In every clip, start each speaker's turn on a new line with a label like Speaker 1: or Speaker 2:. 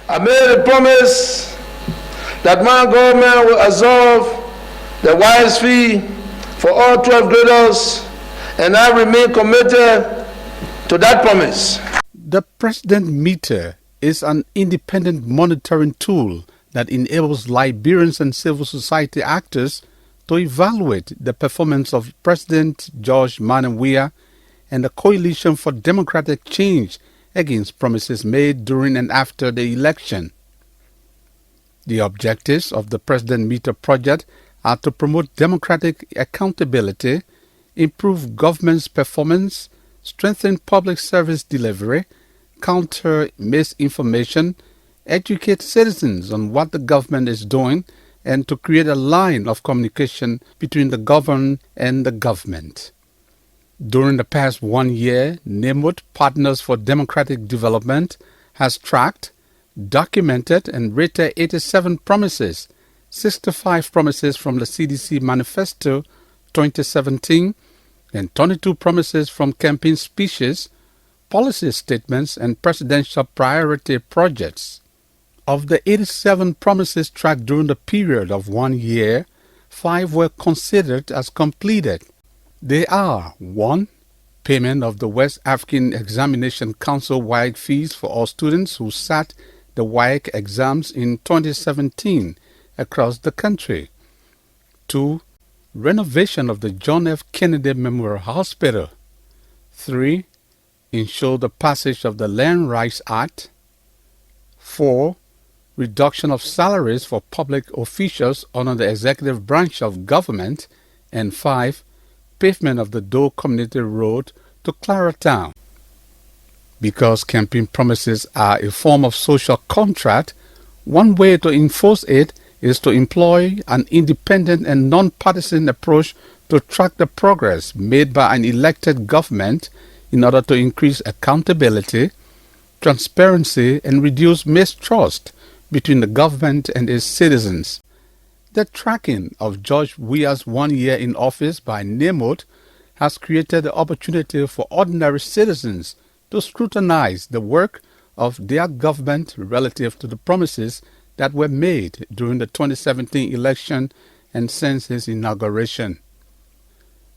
Speaker 1: I made a promise that my government will absorb the wise fee for all 12 graders, and I remain committed to that promise.
Speaker 2: The President Meter is an independent monitoring tool that enables Liberians and civil society actors to evaluate the performance of President George Weah and the Coalition for Democratic Change against promises made during and after the election. The objectives of the President Meter project are to promote democratic accountability, improve government's performance, strengthen public service delivery, counter misinformation, educate citizens on what the government is doing, and to create a line of communication between the governed and the government. During the past 1 year, Naymote Partners for Democratic Development has tracked, documented, and rated 87 promises, 65 promises from the CDC Manifesto 2017, and 22 promises from campaign speeches, policy statements, and presidential priority projects. Of the 87 promises tracked during the period of 1 year, 5 were considered as completed. They are: 1. Payment of the West African Examination Council-wide fees for all students who sat the WAEC exams in 2017 across the country. 2. Renovation of the John F. Kennedy Memorial Hospital. 3. Ensure the passage of the Land Rights Act. 4. Reduction of salaries for public officials under the executive branch of government. And 5. Pavement of the Doe Community Road to Claratown. Because campaign promises are a form of social contract, one way to enforce it is to employ an independent and non-partisan approach to track the progress made by an elected government in order to increase accountability, transparency, and reduce mistrust between the government and its citizens. The tracking of George Weah's 1 year in office by Naymote has created the opportunity for ordinary citizens to scrutinize the work of their government relative to the promises that were made during the 2017 election and since his inauguration.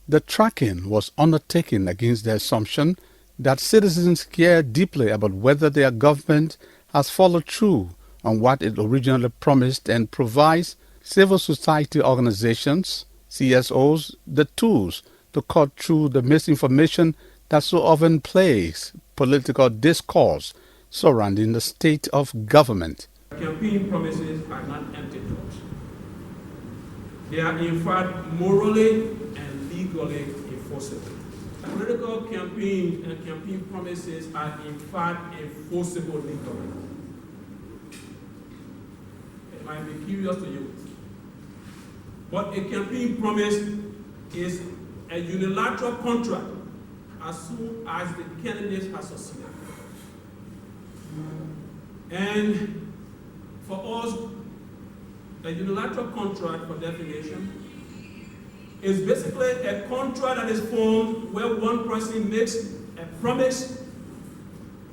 Speaker 2: The tracking was undertaken against the assumption that citizens care deeply about whether their government has followed through on what it originally promised and provides civil society organizations, CSOs, the tools to cut through the misinformation that so often plagues political discourse surrounding the state of government.
Speaker 3: Campaign promises are not empty talks. They are in fact morally and legally enforceable. Political campaigns and campaign promises are in fact enforceable legally. It might be curious to you, but a campaign promise is a unilateral contract as soon as the candidate has succeeded. And for us, a unilateral contract, for definition, is basically a contract that is formed where one person makes a promise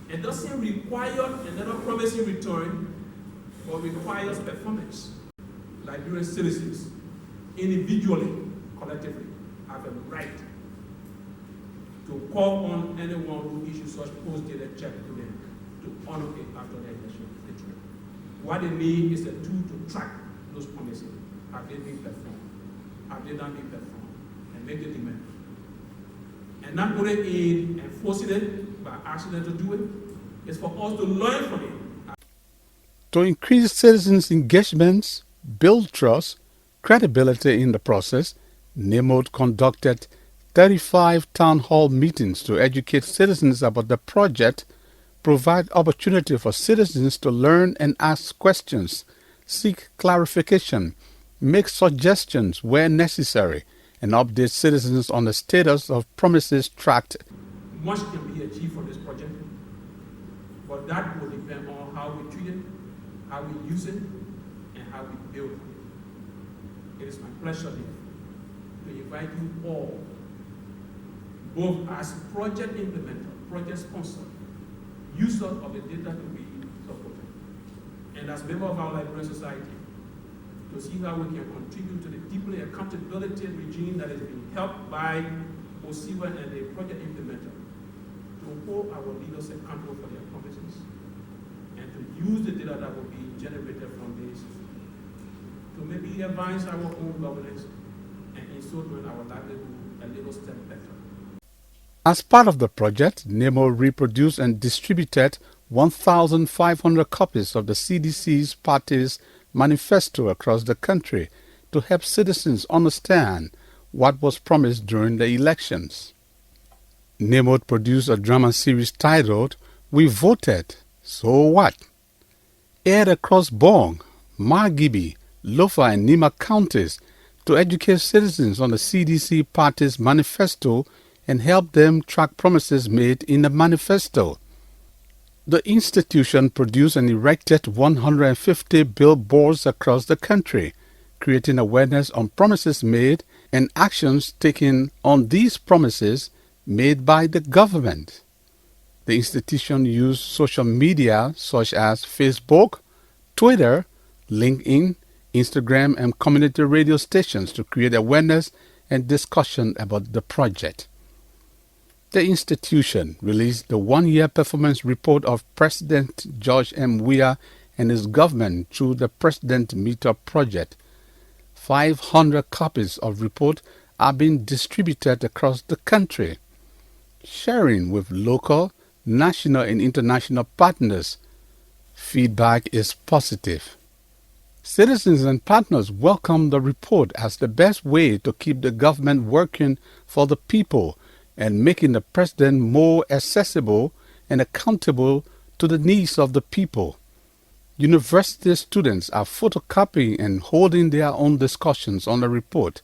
Speaker 3: and doesn't require another promise in return, but requires performance. Liberian citizens, individually, collectively, have a right to call on anyone who issues such post-dated check to them to honor it after the election. What they need is a tool to track those promises. Have they been performed? Have they not been performed? And make the demand. And not put it in enforcing it by asking them to do it. It's for us to learn from it.
Speaker 2: To increase citizens' engagements, build trust, credibility in the process, Naymote conducted 35 town hall meetings to educate citizens about the project, provide opportunity for citizens to learn and ask questions, seek clarification, make suggestions where necessary, and update citizens on the status of promises tracked.
Speaker 3: Much can be achieved for this project, but that will depend on how we treat it, how we use it, and how we build it. It is my pleasure to invite you all, both as project implementer, project sponsor, user of the data to be supported, and as member of our Liberian society, to see how we can contribute to the deeply accountability regime that is being helped by Weah and the project implementer to hold our leaders accountable for their promises and to use the data that will be generated from this to maybe advance our own governance and in so doing our livelihood a little step better.
Speaker 2: As part of the project, Naymote reproduced and distributed 1,500 copies of the CDC's party's manifesto across the country to help citizens understand what was promised during the elections. Naymote produced a drama series titled We Voted, So What? Aired across Bong, Margibi, Lofa and Nima counties to educate citizens on the CDC party's manifesto and help them track promises made in the manifesto. The institution produced and erected 150 billboards across the country, creating awareness on promises made and actions taken on these promises made by the government. The institution used social media such as Facebook, Twitter, LinkedIn, Instagram, and community radio stations to create awareness and discussion about the project. The institution released the one-year performance report of President George Weah and his government through the President Meter project. 500 copies of report are being distributed across the country, sharing with local, national, and international partners. Feedback is positive. Citizens and partners welcome the report as the best way to keep the government working for the people and making the president more accessible and accountable to the needs of the people. University students are photocopying and holding their own discussions on the report.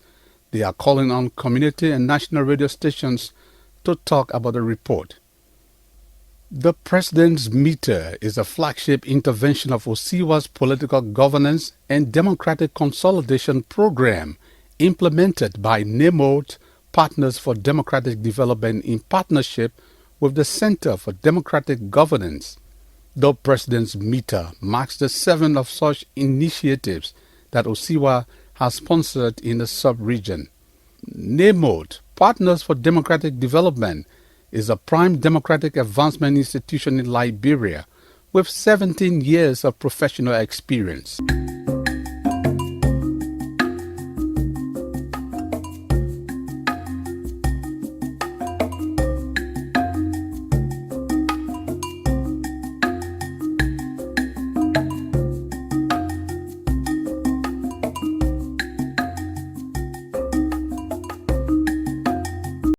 Speaker 2: They are calling on community and national radio stations to talk about the report. The President's Meter is a flagship intervention of Weah's political governance and democratic consolidation program implemented by Naymote Partners for Democratic Development in partnership with the Center for Democratic Governance. The President's Meter marks the seventh of such initiatives that Weah has sponsored in the sub-region. Naymote Partners for Democratic Development is a prime democratic advancement institution in Liberia with 17 years of professional experience.